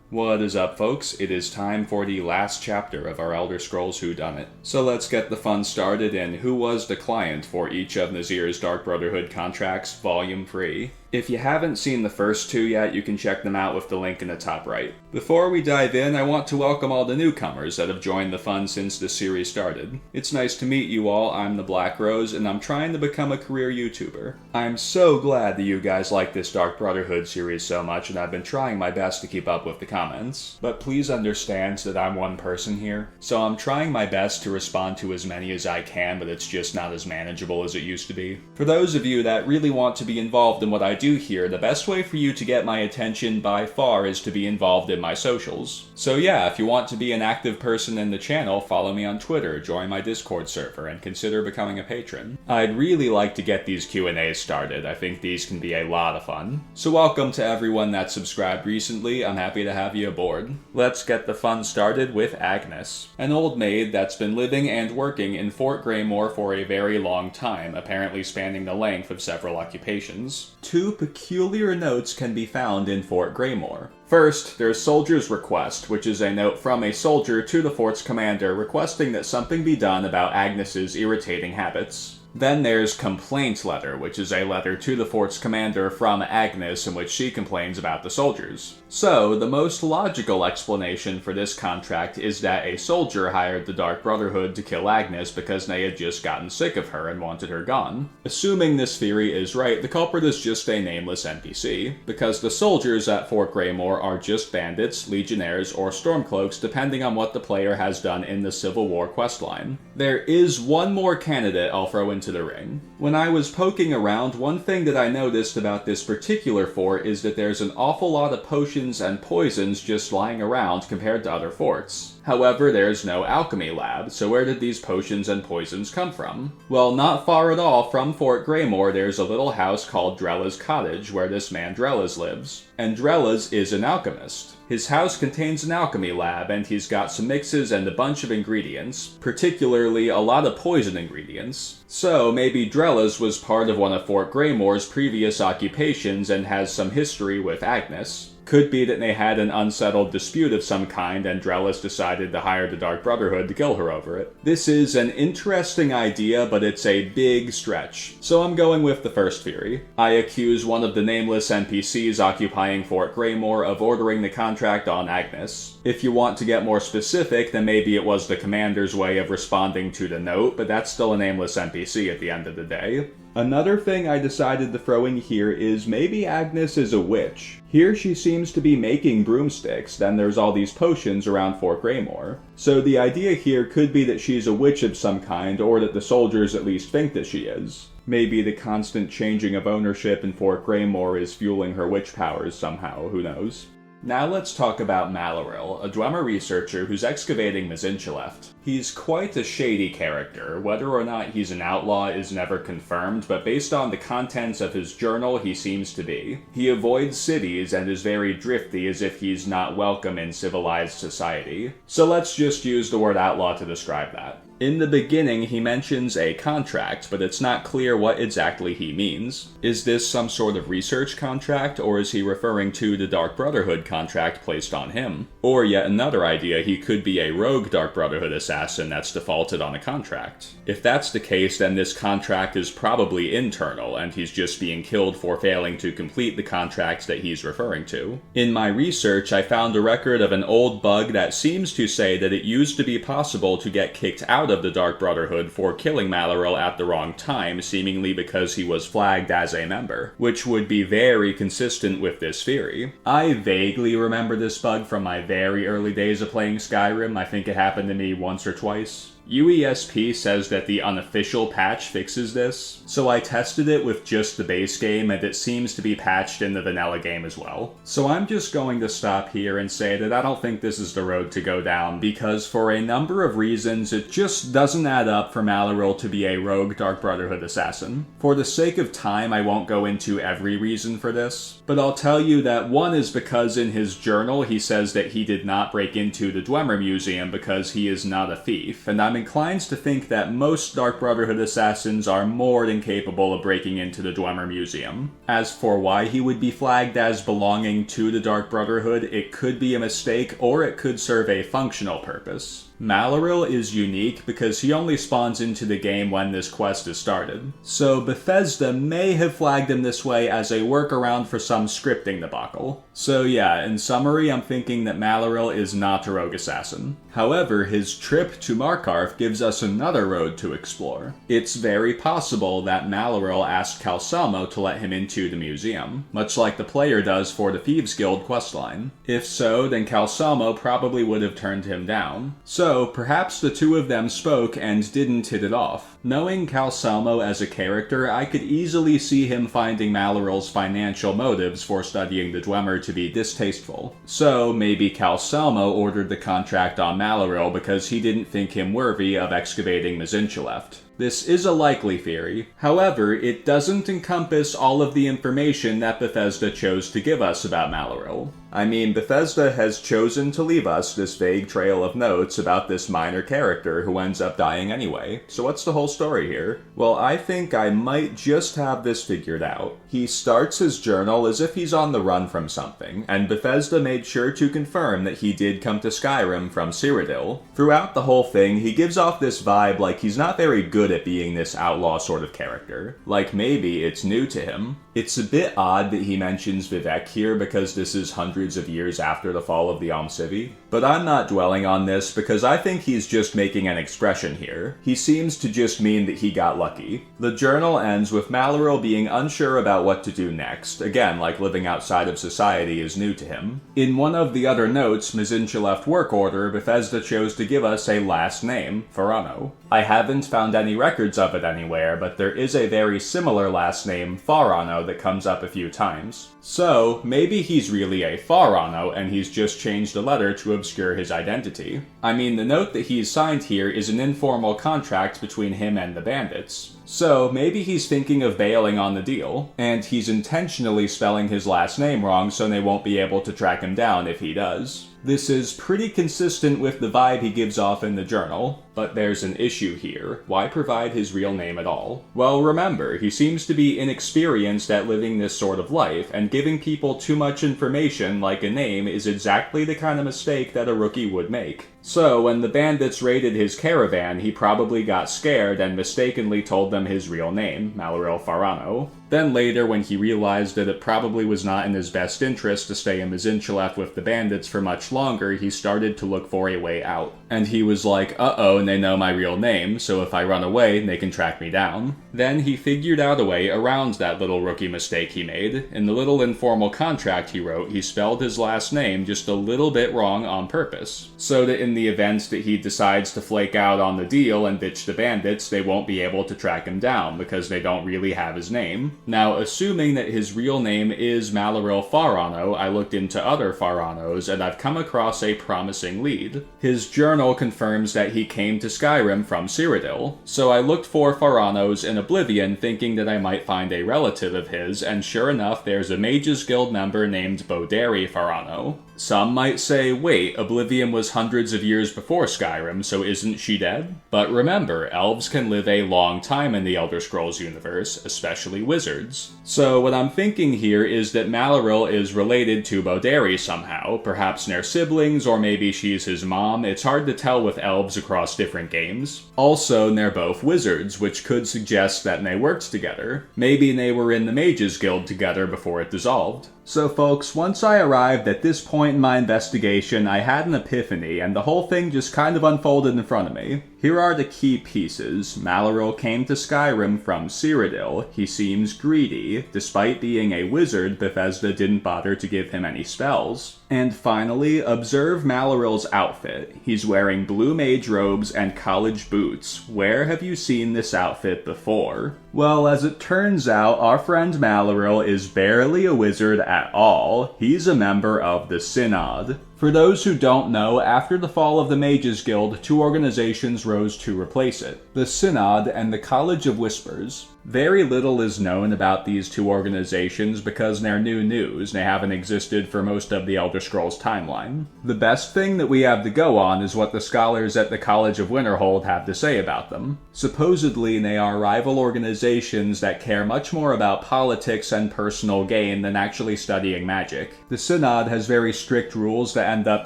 What is up, folks? It is time for the last chapter of our Elder Scrolls Whodunit. So let's get the fun started in who was the client for each of Nazir's Dark Brotherhood contracts, Volume 3. If you haven't seen the first two yet, you can check them out with the link in the top right. Before we dive in, I want to welcome all the newcomers that have joined the fun since the series started. It's nice to meet you all. I'm the Black Rose, and I'm trying to become a career YouTuber. I'm so glad that you guys like this Dark Brotherhood series so much, and I've been trying my best to keep up with the comments. But please understand that I'm one person here, so I'm trying my best to respond to as many as I can, but it's just not as manageable as it used to be. For those of you that really want to be involved in what I do here, the best way for you to get my attention by far is to be involved in my socials. So yeah, if you want to be an active person in the channel, follow me on Twitter, join my Discord server, and consider becoming a patron. I'd really like to get these Q&As started. I think these can be a lot of fun. So welcome to everyone that subscribed recently. I'm happy to have you aboard. Let's get the fun started with Agnis, an old maid that's been living and working in Fort Greymore for a very long time, apparently spanning the length of several occupations. Two peculiar notes can be found in Fort Greymore. First, there's Soldier's Request, which is a note from a soldier to the fort's commander requesting that something be done about Agnes's irritating habits. Then there's Complaint Letter, which is a letter to the fort's commander from Agnis in which she complains about the soldiers. So, the most logical explanation for this contract is that a soldier hired the Dark Brotherhood to kill Agnis because they had just gotten sick of her and wanted her gone. Assuming this theory is right, the culprit is just a nameless NPC, because the soldiers at Fort Greymore are just bandits, legionnaires, or stormcloaks depending on what the player has done in the Civil War questline. There is one more candidate I'll throw into the ring. When I was poking around, one thing that I noticed about this particular fort is that there's an awful lot of potions and poisons just lying around compared to other forts. However, there's no alchemy lab, so where did these potions and poisons come from? Well, not far at all from Fort Greymore, there's a little house called Drella's Cottage where this man Drellas lives. And Drellas is an alchemist. His house contains an alchemy lab, and he's got some mixes and a bunch of ingredients, particularly a lot of poison ingredients. So, maybe Drellas was part of one of Fort Greymore's previous occupations and has some history with Agnis. Could be that they had an unsettled dispute of some kind and Drellas decided to hire the Dark Brotherhood to kill her over it. This is an interesting idea, but it's a big stretch. So I'm going with the first theory. I accuse one of the nameless NPCs occupying Fort Greymore of ordering the contract on Agnis. If you want to get more specific, then maybe it was the commander's way of responding to the note, but that's still a nameless NPC at the end of the day. Another thing I decided to throw in here is maybe Agnis is a witch. Here she seems to be making broomsticks, then there's all these potions around Fort Greymore. So the idea here could be that she's a witch of some kind, or that the soldiers at least think that she is. Maybe the constant changing of ownership in Fort Greymore is fueling her witch powers somehow, who knows. Now let's talk about Maluril, a Dwemer researcher who's excavating Mazinchileft. He's quite a shady character. Whether or not he's an outlaw is never confirmed, but based on the contents of his journal, he seems to be. He avoids cities and is very drifty, as if he's not welcome in civilized society. So let's just use the word outlaw to describe that. In the beginning, he mentions a contract, but it's not clear what exactly he means. Is this some sort of research contract, or is he referring to the Dark Brotherhood contract placed on him? Or yet another idea, he could be a rogue Dark Brotherhood assassin that's defaulted on a contract. If that's the case, then this contract is probably internal, and he's just being killed for failing to complete the contract that he's referring to. In my research, I found a record of an old bug that seems to say that it used to be possible to get kicked out of the Dark Brotherhood for killing Maluril at the wrong time, seemingly because he was flagged as a member, which would be very consistent with this theory. I vaguely remember this bug from my very early days of playing Skyrim. I think it happened to me once or twice. UESP says that the unofficial patch fixes this, so I tested it with just the base game and it seems to be patched in the vanilla game as well. So I'm just going to stop here and say that I don't think this is the road to go down, because for a number of reasons it just doesn't add up for Maluril to be a rogue Dark Brotherhood assassin. For the sake of time, I won't go into every reason for this, but I'll tell you that one is because in his journal he says that he did not break into the Dwemer Museum because he is not a thief, and I'm inclined to think that most Dark Brotherhood assassins are more than capable of breaking into the Dwemer Museum. As for why he would be flagged as belonging to the Dark Brotherhood, it could be a mistake or it could serve a functional purpose. Maluril is unique because he only spawns into the game when this quest is started, so Bethesda may have flagged him this way as a workaround for some scripting debacle. So yeah, in summary, I'm thinking that Maluril is not a rogue assassin. However, his trip to Markarth gives us another road to explore. It's very possible that Maluril asked Calcelmo to let him into the museum, much like the player does for the Thieves Guild questline. If so, then Calcelmo probably would have turned him down. So, perhaps the two of them spoke and didn't hit it off. Knowing Calcelmo as a character, I could easily see him finding Maluril's financial motives for studying the Dwemer to be distasteful. So, maybe Calcelmo ordered the contract on Maluril because he didn't think him worthy of excavating Mazinchileft. This is a likely theory. However, it doesn't encompass all of the information that Bethesda chose to give us about Maluril. I mean, Bethesda has chosen to leave us this vague trail of notes about this minor character who ends up dying anyway. So what's the whole story here? Well, I think I might just have this figured out. He starts his journal as if he's on the run from something, and Bethesda made sure to confirm that he did come to Skyrim from Cyrodiil. Throughout the whole thing, he gives off this vibe like he's not very good at being this outlaw sort of character. Like maybe it's new to him. It's a bit odd that he mentions Vivek here because this is hundreds of years after the fall of the Almcivi, but I'm not dwelling on this because I think he's just making an expression here. He seems to just mean that he got lucky. The journal ends with Maluril being unsure about what to do next, again like living outside of society is new to him. In one of the other notes, Mazinchileft work order, Bethesda chose to give us a last name, Farano. I haven't found any records of it anywhere, but there is a very similar last name, Farano, that comes up a few times. So, maybe he's really a Farano and he's just changed a letter to obscure his identity. I mean, the note that he's signed here is an informal contract between him and the bandits. So, maybe he's thinking of bailing on the deal, and he's intentionally spelling his last name wrong so they won't be able to track him down if he does. This is pretty consistent with the vibe he gives off in the journal, but there's an issue here. Why provide his real name at all? Well, remember, he seems to be inexperienced at living this sort of life, and giving people too much information, like a name, is exactly the kind of mistake that a rookie would make. So, when the bandits raided his caravan, he probably got scared and mistakenly told them his real name, Maluril Farano. Then later, when he realized that it probably was not in his best interest to stay in Mazinchileft with the bandits for much longer, he started to look for a way out. And he was like, uh-oh, and they know my real name, so if I run away, they can track me down. Then he figured out a way around that little rookie mistake he made. In the little informal contract he wrote, he spelled his last name just a little bit wrong on purpose, so that in the event that he decides to flake out on the deal and ditch the bandits, they won't be able to track him down, because they don't really have his name. Now, assuming that his real name is Maluril Farano, I looked into other Faranos, and I've come across a promising lead. His journal confirms that he came to Skyrim from Cyrodiil, so I looked for Faranos in Oblivion thinking that I might find a relative of his, and sure enough, there's a Mages Guild member named Boderi Farano. Some might say, wait, Oblivion was hundreds of years before Skyrim, so isn't she dead? But remember, elves can live a long time in the Elder Scrolls universe, especially wizards. So what I'm thinking here is that Maluril is related to Boderi somehow, perhaps they're siblings, or maybe she's his mom. It's hard to tell with elves across different games. Also, they're both wizards, which could suggest that they worked together. Maybe they were in the Mages Guild together before it dissolved. So folks, once I arrived at this point in my investigation, I had an epiphany, and the whole thing just kind of unfolded in front of me. Here are the key pieces. Maluril came to Skyrim from Cyrodiil. He seems greedy. Despite being a wizard, Bethesda didn't bother to give him any spells. And finally, observe Maluril's outfit. He's wearing blue mage robes and college boots. Where have you seen this outfit before? Well, as it turns out, our friend Maluril is barely a wizard at all. He's a member of the Synod. For those who don't know, after the fall of the Mages Guild, two organizations rose to replace it: the Synod and the College of Whispers. Very little is known about these two organizations because they're new news, they haven't existed for most of the Elder Scrolls timeline. The best thing that we have to go on is what the scholars at the College of Winterhold have to say about them. Supposedly, they are rival organizations that care much more about politics and personal gain than actually studying magic. The Synod has very strict rules that end up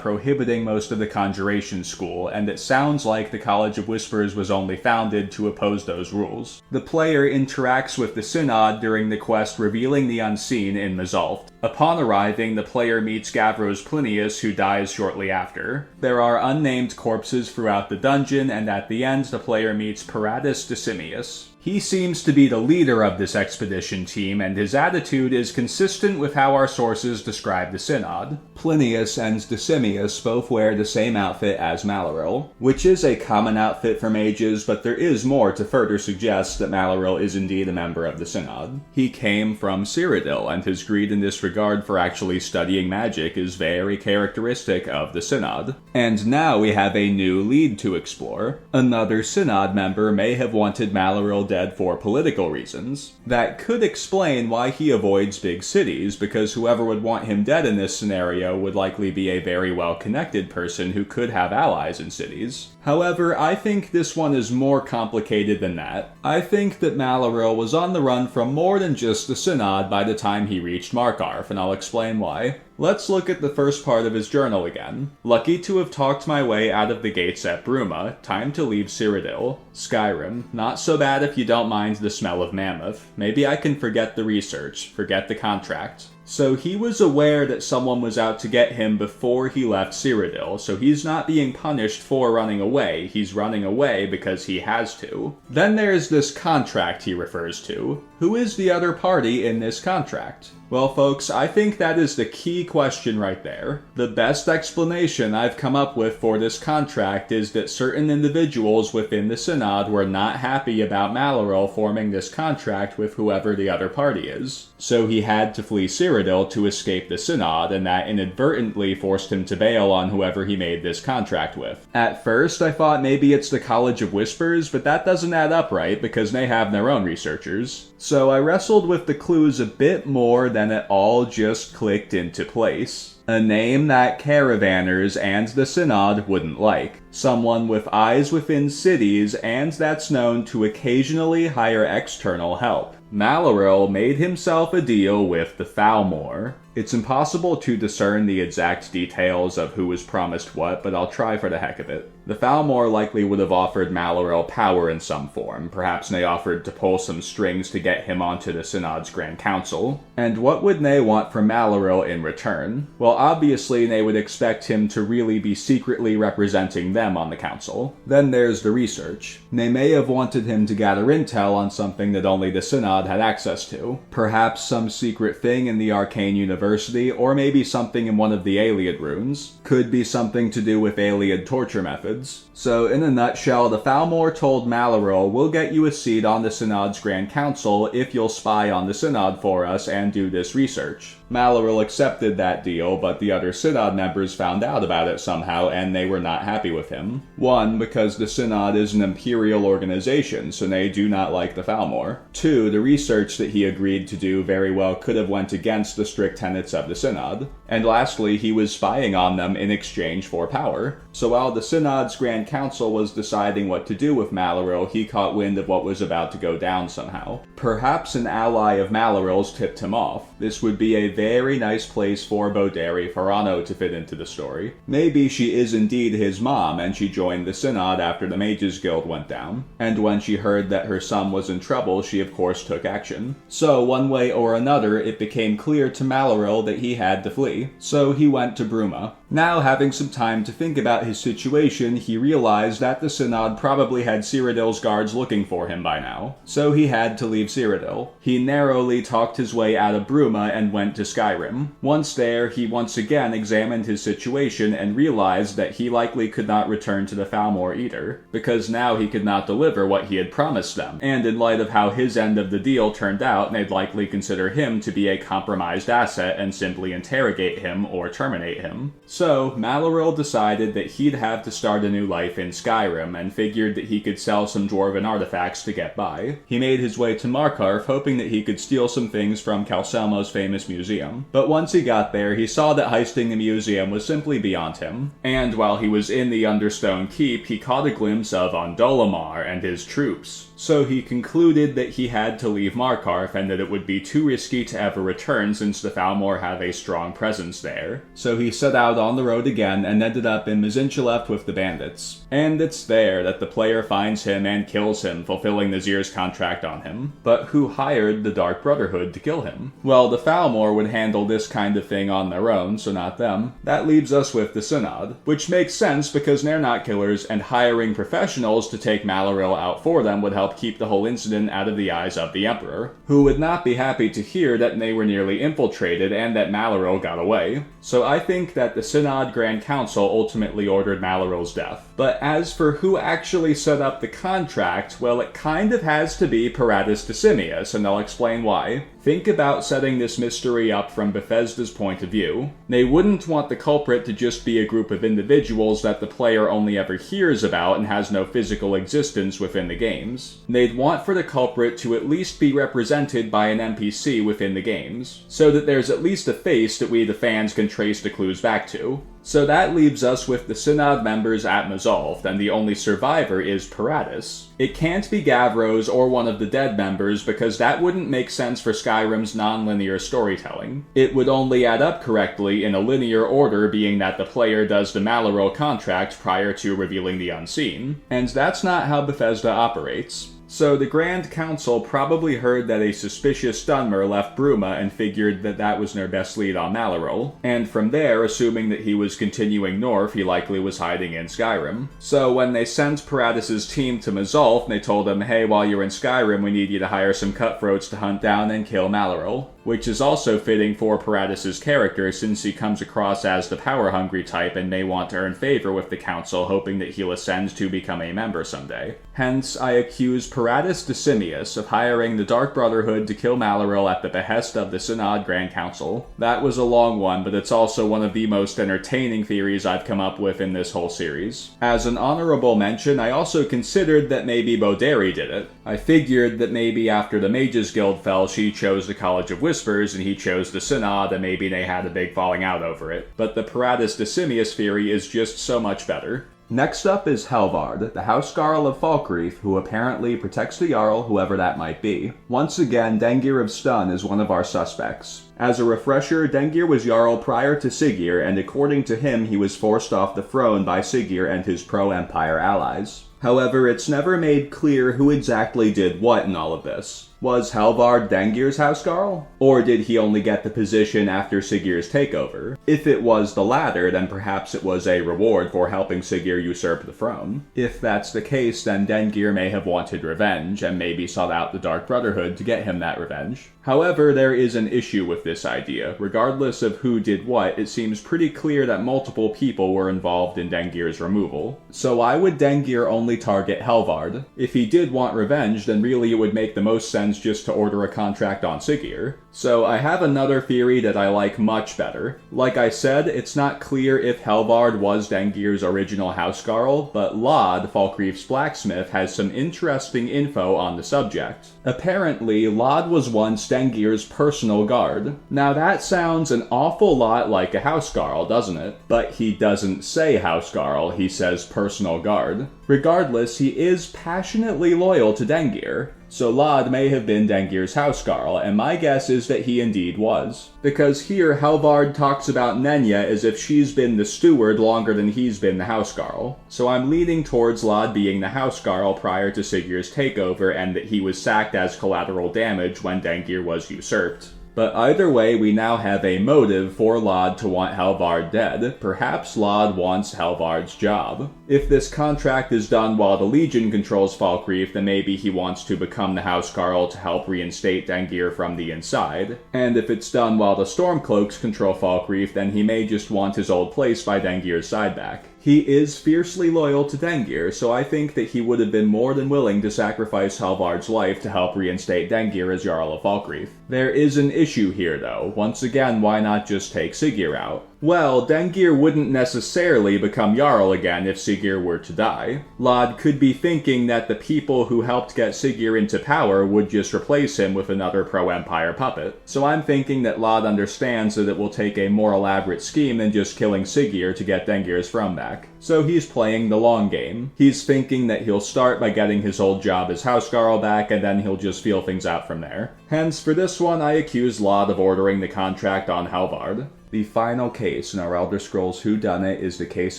prohibiting most of the Conjuration School, and it sounds like the College of Whispers was only founded to oppose those rules. The player interacts with the Synod during the quest Revealing the Unseen in Mazalt. Upon arriving, the player meets Gavros Plinius, who dies shortly after. There are unnamed corpses throughout the dungeon, and at the end the player meets Paratus Decimius. He seems to be the leader of this expedition team, and his attitude is consistent with how our sources describe the Synod. Plinius and Decimius both wear the same outfit as Maluril, which is a common outfit for mages, but there is more to further suggest that Maluril is indeed a member of the Synod. He came from Cyrodiil, and his greed in this regard for actually studying magic is very characteristic of the Synod. And now we have a new lead to explore. Another Synod member may have wanted Maluril dead for political reasons. That could explain why he avoids big cities, because whoever would want him dead in this scenario would likely be a very well-connected person who could have allies in cities. However, I think this one is more complicated than that. I think that Maluril was on the run from more than just the Synod by the time he reached Markarth, and I'll explain why. Let's look at the first part of his journal again. Lucky to have talked my way out of the gates at Bruma, time to leave Cyrodiil. Skyrim, not so bad if you don't mind the smell of mammoth. Maybe I can forget the research, forget the contract. So he was aware that someone was out to get him before he left Cyrodiil, so he's not being punished for running away, he's running away because he has to. Then there's this contract he refers to. Who is the other party in this contract? Well, folks, I think that is the key question right there. The best explanation I've come up with for this contract is that certain individuals within the Synod were not happy about Maluril forming this contract with whoever the other party is. So he had to flee Cyrodiil to escape the Synod, and that inadvertently forced him to bail on whoever he made this contract with. At first, I thought maybe it's the College of Whispers, but that doesn't add up right, because they have their own researchers. So I wrestled with the clues a bit more than it all just clicked into place. A name that caravanners and the Synod wouldn't like. Someone with eyes within cities, and that's known to occasionally hire external help. Maluril made himself a deal with the Thalmor. It's impossible to discern the exact details of who was promised what, but I'll try for the heck of it. The Thalmor likely would have offered Maluril power in some form. Perhaps they offered to pull some strings to get him onto the Synod's Grand Council. And what would they want from Maluril in return? Well, obviously they would expect him to really be secretly representing them on the council. Then there's the research. They may have wanted him to gather intel on something that only the Synod had access to. Perhaps some secret thing in the Arcane University, or maybe something in one of the Ayleid runes. Could be something to do with Ayleid torture methods. So in a nutshell, the Thalmor told Maluril, we'll get you a seat on the Synod's Grand Council if you'll spy on the Synod for us and do this research. Maluril accepted that deal, but the other Synod members found out about it somehow and they were not happy with him. One, because the Synod is an imperial organization, so they do not like the Thalmor. Two, the research that he agreed to do very well could have went against the strict tenets of the Synod. And lastly, he was spying on them in exchange for power. So while the Synod's Grand Council was deciding what to do with Maluril, he caught wind of what was about to go down somehow. Perhaps an ally of Maluril's tipped him off. This would be a very nice place for Boderi Farano to fit into the story. Maybe she is indeed his mom, and she joined the Synod after the Mages Guild went down. And when she heard that her son was in trouble, she of course took action. So one way or another, it became clear to Maluril that he had to flee. So he went to Bruma. Now, having some time to think about his situation, he realized that the Synod probably had Cyrodiil's guards looking for him by now. So he had to leave Cyrodiil. He narrowly talked his way out of Bruma and went to Skyrim. Once there, he once again examined his situation and realized that he likely could not return to the Thalmor either, because now he could not deliver what he had promised them, and in light of how his end of the deal turned out, they'd likely consider him to be a compromised asset upset and simply interrogate him or terminate him. So, Maluril decided that he'd have to start a new life in Skyrim and figured that he could sell some dwarven artifacts to get by. He made his way to Markarth, hoping that he could steal some things from Calcelmo's famous museum. But once he got there, he saw that heisting the museum was simply beyond him. And while he was in the Understone Keep, he caught a glimpse of Ondolamar and his troops. So he concluded that he had to leave Markarth and that it would be too risky to ever return since the Thalmor have a strong presence there. So he set out on the road again and ended up in Mizinchalept with the bandits. And it's there that the player finds him and kills him, fulfilling Nazir's contract on him. But who hired the Dark Brotherhood to kill him? Well, the Thalmor would handle this kind of thing on their own, so not them. That leaves us with the Synod, which makes sense because they're not killers, and hiring professionals to take Maluril out for them would help keep the whole incident out of the eyes of the Emperor, who would not be happy to hear that they were nearly infiltrated and that Maluril got away. So I think that the Synod Grand Council ultimately ordered Maluril's death. But as for who actually set up the contract, well, it kind of has to be Paratus Decimius, and I'll explain why. Think about setting this mystery up from Bethesda's point of view. They wouldn't want the culprit to just be a group of individuals that the player only ever hears about and has no physical existence within the games. They'd want for the culprit to at least be represented by an NPC within the games, so that there's at least a face that we the fans can trace the clues back to. So that leaves us with the Synod members at Mazolf, and the only survivor is Paratus. It can't be Gavros or one of the dead members because that wouldn't make sense for Skyrim's non-linear storytelling. It would only add up correctly in a linear order, being that the player does the Maluril contract prior to revealing the unseen. And that's not how Bethesda operates. So the Grand Council probably heard that a suspicious Dunmer left Bruma and figured that that was their best lead on Maluril, and from there, assuming that he was continuing north, he likely was hiding in Skyrim. So when they sent Paratus' team to Mazolf, they told him, hey, while you're in Skyrim, we need you to hire some cutthroats to hunt down and kill Maluril. Which is also fitting for Paratus' character since he comes across as the power-hungry type and may want to earn favor with the council, hoping that he'll ascend to become a member someday. Hence, I accuse Paratus Decimius of hiring the Dark Brotherhood to kill Maluril at the behest of the Synod Grand Council. That was a long one, but it's also one of the most entertaining theories I've come up with in this whole series. As an honorable mention, I also considered that maybe Boderi did it. I figured that maybe after the Mages Guild fell, she chose the College of Whispers and he chose the Synod, and maybe they had a big falling out over it. But the Paratus Decimius theory is just so much better. Next up is Helvard, the Housecarl of Falkreath, who apparently protects the Jarl, whoever that might be. Once again, Dengir of Stun is one of our suspects. As a refresher, Dengir was Jarl prior to Sigir, and according to him, he was forced off the throne by Sigir and his pro-Empire allies. However, it's never made clear who exactly did what in all of this. Was Helvard Dengir's Housecarl? Or did he only get the position after Sigir's takeover? If it was the latter, then perhaps it was a reward for helping Sigir usurp the throne. If that's the case, then Dengir may have wanted revenge, and maybe sought out the Dark Brotherhood to get him that revenge. However, there is an issue with this idea. Regardless of who did what, it seems pretty clear that multiple people were involved in Dengir's removal. So why would Dengir only target Helvard? If he did want revenge, then really it would make the most sense just to order a contract on Sigir. So I have another theory that I like much better. Like I said, it's not clear if Helvard was Dengir's original Housecarl, but Lod, Falkreath's blacksmith, has some interesting info on the subject. Apparently, Lod was once Dengir's personal guard. Now that sounds an awful lot like a Housecarl, doesn't it? But he doesn't say Housecarl, he says personal guard. Regardless, he is passionately loyal to Dengir. So Lod may have been Dengir's Housecarl, and my guess is that he indeed was. Because here, Helvard talks about Nenya as if she's been the steward longer than he's been the Housecarl. So I'm leaning towards Lod being the Housecarl prior to Sigir's takeover, and that he was sacked as collateral damage when Dengir was usurped. But either way, we now have a motive for Lod to want Helvard dead. Perhaps Lod wants Helvard's job. If this contract is done while the Legion controls Falkreath, then maybe he wants to become the Housecarl to help reinstate Dengir from the inside. And if it's done while the Stormcloaks control Falkreath, then he may just want his old place by Dengir's side back. He is fiercely loyal to Dengir, so I think that he would have been more than willing to sacrifice Helvard's life to help reinstate Dengir as Jarl of Falkreath. There is an issue here though. Once again, why not just take Siggeir out? Well, Dengir wouldn't necessarily become Jarl again if Siggeir were to die. Lod could be thinking that the people who helped get Siggeir into power would just replace him with another pro-Empire puppet. So I'm thinking that Lod understands that it will take a more elaborate scheme than just killing Siggeir to get Dengir's throne back. So he's playing the long game. He's thinking that he'll start by getting his old job as Housecarl back, and then he'll just feel things out from there. Hence, for this one, I accuse Lod of ordering the contract on Helvard. The final case in our Elder Scrolls Whodunit is the case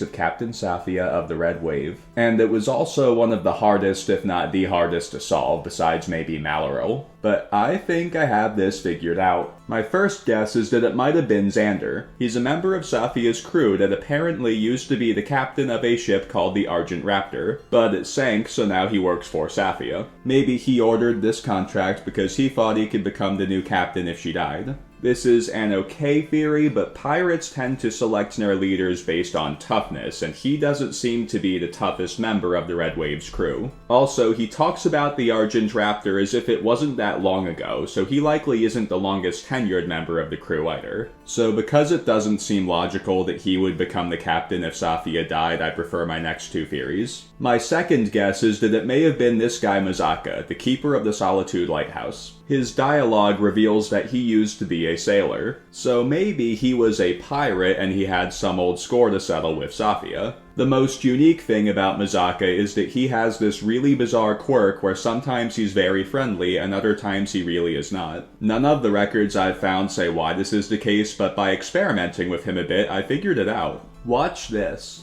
of Captain Safia of the Red Wave, and it was also one of the hardest, if not the hardest, to solve, besides maybe Maluril. But I think I have this figured out. My first guess is that it might have been Xander. He's a member of Safia's crew that apparently used to be the captain of a ship called the Argent Raptor, but it sank, so now he works for Safia. Maybe he ordered this contract because he thought he could become the new captain if she died. This is an okay theory, but pirates tend to select their leaders based on toughness, and he doesn't seem to be the toughest member of the Red Wave's crew. Also, he talks about the Argent Raptor as if it wasn't that long ago, so he likely isn't the longest tenured member of the crew either. So because it doesn't seem logical that he would become the captain if Safia died, I prefer my next two theories. My second guess is that it may have been this guy Mazaka, the keeper of the Solitude Lighthouse. His dialogue reveals that he used to be a sailor, so maybe he was a pirate and he had some old score to settle with Safia. The most unique thing about Mazaka is that he has this really bizarre quirk where sometimes he's very friendly and other times he really is not. None of the records I've found say why this is the case, but by experimenting with him a bit, I figured it out. Watch this.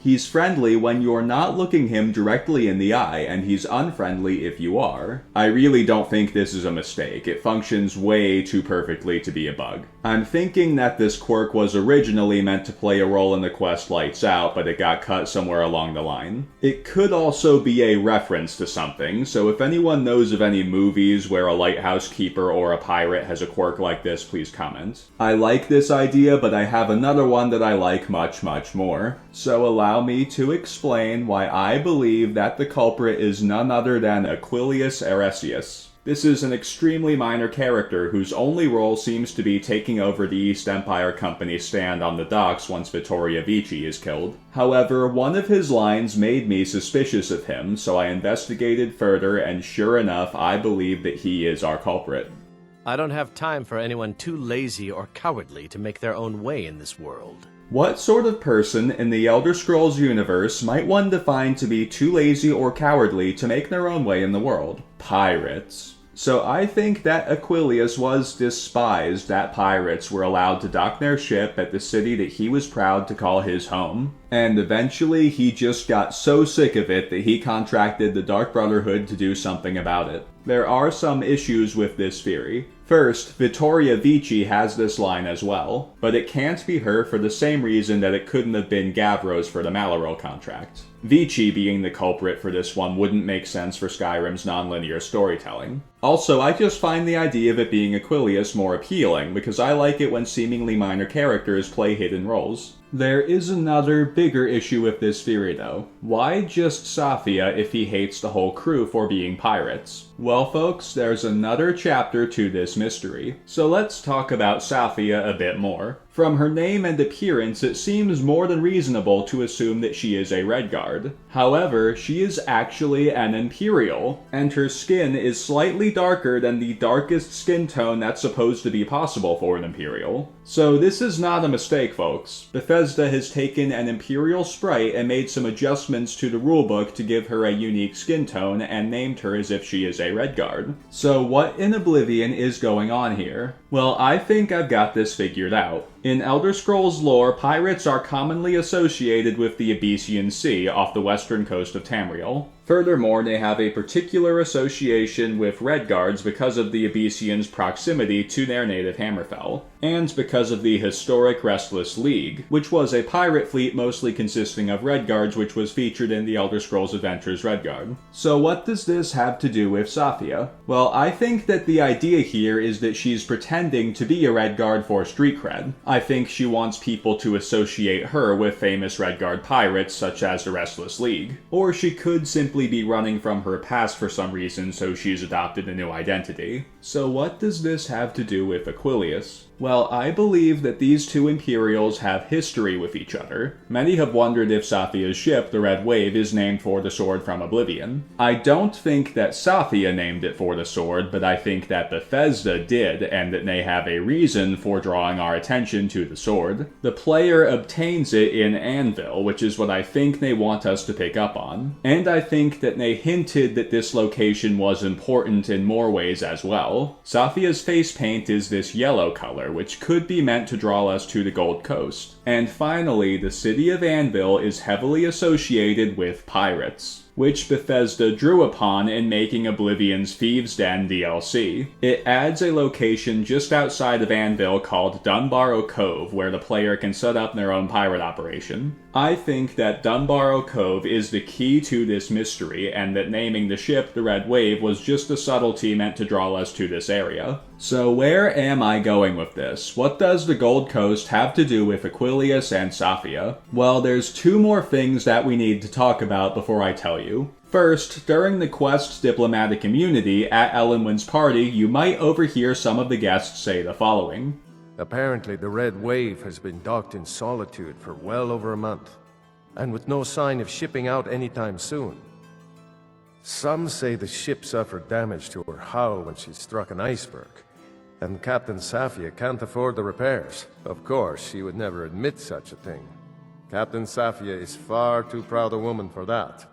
He's friendly when you're not looking him directly in the eye, and he's unfriendly if you are. I really don't think this is a mistake. It functions way too perfectly to be a bug. I'm thinking that this quirk was originally meant to play a role in the quest Lights Out, but it got cut somewhere along the line. It could also be a reference to something, so if anyone knows of any movies where a lighthouse keeper or a pirate has a quirk like this, please comment. I like this idea, but I have another one that I like much, much more. So allow me to explain why I believe that the culprit is none other than Aquilius Eresius. This is an extremely minor character whose only role seems to be taking over the East Empire Company's stand on the docks once Vittoria Vici is killed. However, one of his lines made me suspicious of him, so I investigated further, and sure enough, I believe that he is our culprit. I don't have time for anyone too lazy or cowardly to make their own way in this world. What sort of person in the Elder Scrolls universe might one define to be too lazy or cowardly to make their own way in the world? Pirates. So I think that Aquilius was despised that pirates were allowed to dock their ship at the city that he was proud to call his home. And eventually he just got so sick of it that he contracted the Dark Brotherhood to do something about it. There are some issues with this theory. First, Vittoria Vici has this line as well, but it can't be her for the same reason that it couldn't have been Gavros for the Maluril contract. Vici being the culprit for this one wouldn't make sense for Skyrim's non-linear storytelling. Also, I just find the idea of it being Aquilius more appealing, because I like it when seemingly minor characters play hidden roles. There is another, bigger issue with this theory though. Why just Safia if he hates the whole crew for being pirates? Well folks, there's another chapter to this mystery. So let's talk about Safia a bit more. From her name and appearance, it seems more than reasonable to assume that she is a Redguard. However, she is actually an Imperial, and her skin is slightly darker than the darkest skin tone that's supposed to be possible for an Imperial. So this is not a mistake, folks. Bethesda has taken an Imperial sprite and made some adjustments to the rulebook to give her a unique skin tone and named her as if she is a Redguard. So what in Oblivion is going on here? Well, I think I've got this figured out. In Elder Scrolls lore, pirates are commonly associated with the Abyssian Sea off the western coast of Tamriel. Furthermore, they have a particular association with Redguards because of the Abesians' proximity to their native Hammerfell, and because of the historic Restless League, which was a pirate fleet mostly consisting of Redguards which was featured in the Elder Scrolls Adventures Redguard. So what does this have to do with Safia? Well, I think that the idea here is that she's pretending to be a Redguard for street cred. I think she wants people to associate her with famous Redguard pirates such as the Restless League. Or she could simply be running from her past for some reason, so she's adopted a new identity. So what does this have to do with Aquilius? Well, I believe that these two Imperials have history with each other. Many have wondered if Safia's ship, the Red Wave, is named for the sword from Oblivion. I don't think that Safia named it for the sword, but I think that Bethesda did, and that they have a reason for drawing our attention to the sword. The player obtains it in Anvil, which is what I think they want us to pick up on. And I think that they hinted that this location was important in more ways as well. Safia's face paint is this yellow color, which could be meant to draw us to the Gold Coast. And finally, the city of Anvil is heavily associated with pirates, which Bethesda drew upon in making Oblivion's Thieves' Den DLC. It adds a location just outside of Anvil called Dunbarrow Cove, where the player can set up their own pirate operation. I think that Dunbarrow Cove is the key to this mystery, and that naming the ship the Red Wave was just a subtlety meant to draw us to this area. So where am I going with this? What does the Gold Coast have to do with Aquilius and Safia? Well, there's two more things that we need to talk about before I tell you. First, during the quest's diplomatic immunity at Elenwen's party, you might overhear some of the guests say the following. Apparently, the Red Wave has been docked in Solitude for well over a month, and with no sign of shipping out anytime soon. Some say the ship suffered damage to her hull when she struck an iceberg, and Captain Safia can't afford the repairs. Of course, she would never admit such a thing. Captain Safia is far too proud a woman for that.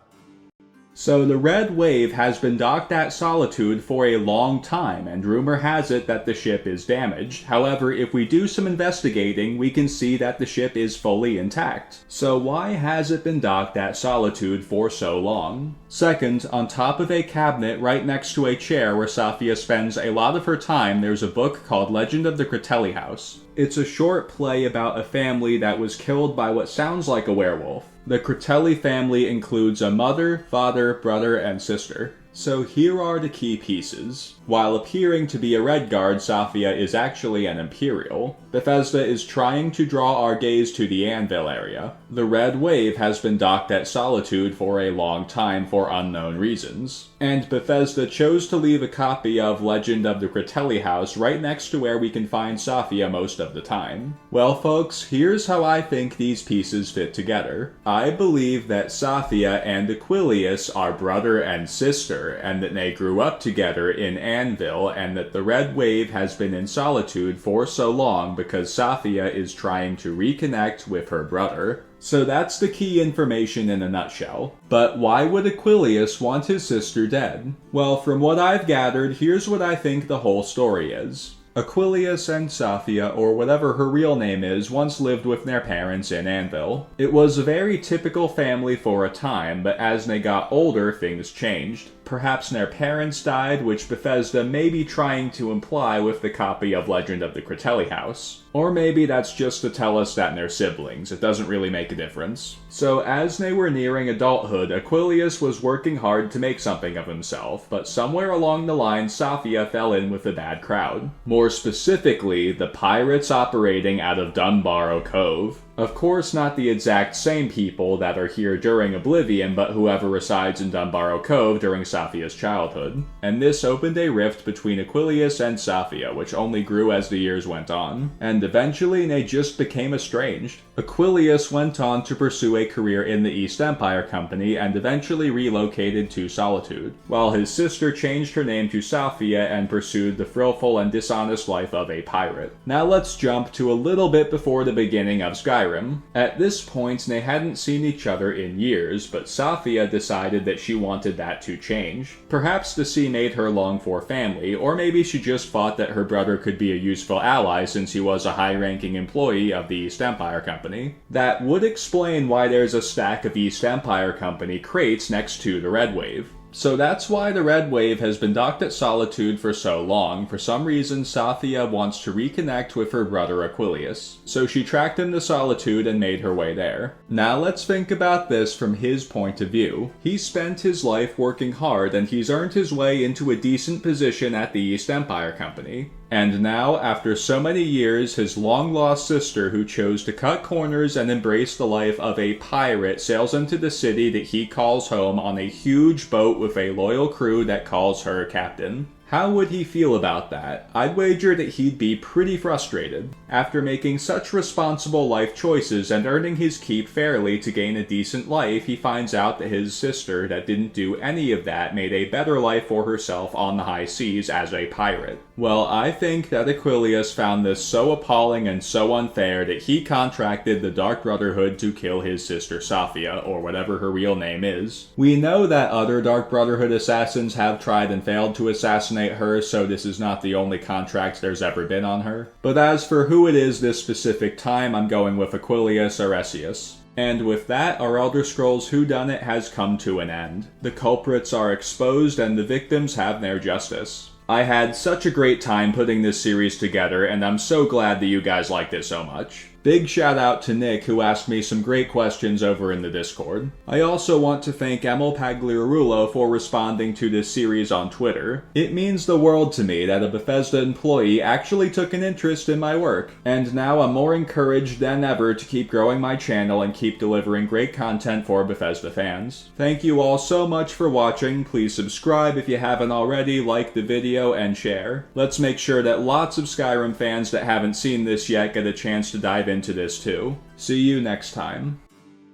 So the Red Wave has been docked at Solitude for a long time, and rumor has it that the ship is damaged. However, if we do some investigating, we can see that the ship is fully intact. So why has it been docked at Solitude for so long? Second, on top of a cabinet right next to a chair where Safia spends a lot of her time, there's a book called Legend of the Critelli House. It's a short play about a family that was killed by what sounds like a werewolf. The Critelli family includes a mother, father, brother, and sister. So here are the key pieces. While appearing to be a Redguard, Safia is actually an Imperial. Bethesda is trying to draw our gaze to the Anvil area. The Red Wave has been docked at Solitude for a long time for unknown reasons. And Bethesda chose to leave a copy of Legend of the Critelli House right next to where we can find Safia most of the time. Well folks, here's how I think these pieces fit together. I believe that Safia and Aquilius are brother and sister, and that they grew up together in Anvil, and that the Red Wave has been in Solitude for so long because Safia is trying to reconnect with her brother. So that's the key information in a nutshell. But why would Aquilius want his sister dead? Well, from what I've gathered, here's what I think the whole story is. Aquilius and Safia, or whatever her real name is, once lived with their parents in Anvil. It was a very typical family for a time, but as they got older, things changed. Perhaps their parents died, which Bethesda may be trying to imply with the copy of Legend of the Critelli House. Or maybe that's just to tell us that they're siblings. It doesn't really make a difference. So as they were nearing adulthood, Aquilius was working hard to make something of himself, but somewhere along the line, Safia fell in with a bad crowd. More specifically, the pirates operating out of Dunbarrow Cove. Of course, not the exact same people that are here during Oblivion, but whoever resides in Dunbarrow Cove during Safia's childhood. And this opened a rift between Aquilius and Safia, which only grew as the years went on. And eventually, they just became estranged. Aquilius went on to pursue a career in the East Empire Company and eventually relocated to Solitude, while his sister changed her name to Safia and pursued the frillful and dishonest life of a pirate. Now let's jump to a little bit before the beginning of Skyrim. At this point, they hadn't seen each other in years, but Safia decided that she wanted that to change. Perhaps the sea made her long for family, or maybe she just thought that her brother could be a useful ally since he was a high-ranking employee of the East Empire Company. Company. That would explain why there's a stack of East Empire Company crates next to the Red Wave. So that's why the Red Wave has been docked at Solitude for so long. For some reason, Safia wants to reconnect with her brother Aquilius. So she tracked him to Solitude and made her way there. Now let's think about this from his point of view. He spent his life working hard and he's earned his way into a decent position at the East Empire Company. And now, after so many years, his long-lost sister, who chose to cut corners and embrace the life of a pirate, sails into the city that he calls home on a huge boat with a loyal crew that calls her captain. How would he feel about that? I'd wager that he'd be pretty frustrated. After making such responsible life choices and earning his keep fairly to gain a decent life, he finds out that his sister, that didn't do any of that, made a better life for herself on the high seas as a pirate. Well, I think that Aquilius found this so appalling and so unfair that he contracted the Dark Brotherhood to kill his sister Safia, or whatever her real name is. We know that other Dark Brotherhood assassins have tried and failed to assassinate her, so this is not the only contract there's ever been on her. But as for who it is this specific time, I'm going with Aquilius Aresius. And with that, our Elder Scrolls Whodunit has come to an end. The culprits are exposed and the victims have their justice. I had such a great time putting this series together, and I'm so glad that you guys liked it so much. Big shout out to Nick, who asked me some great questions over in the Discord. I also want to thank Emil Pagliarulo for responding to this series on Twitter. It means the world to me that a Bethesda employee actually took an interest in my work, and now I'm more encouraged than ever to keep growing my channel and keep delivering great content for Bethesda fans. Thank you all so much for watching. Please subscribe if you haven't already, like the video, and share. Let's make sure that lots of Skyrim fans that haven't seen this yet get a chance to dive into this too. See you next time.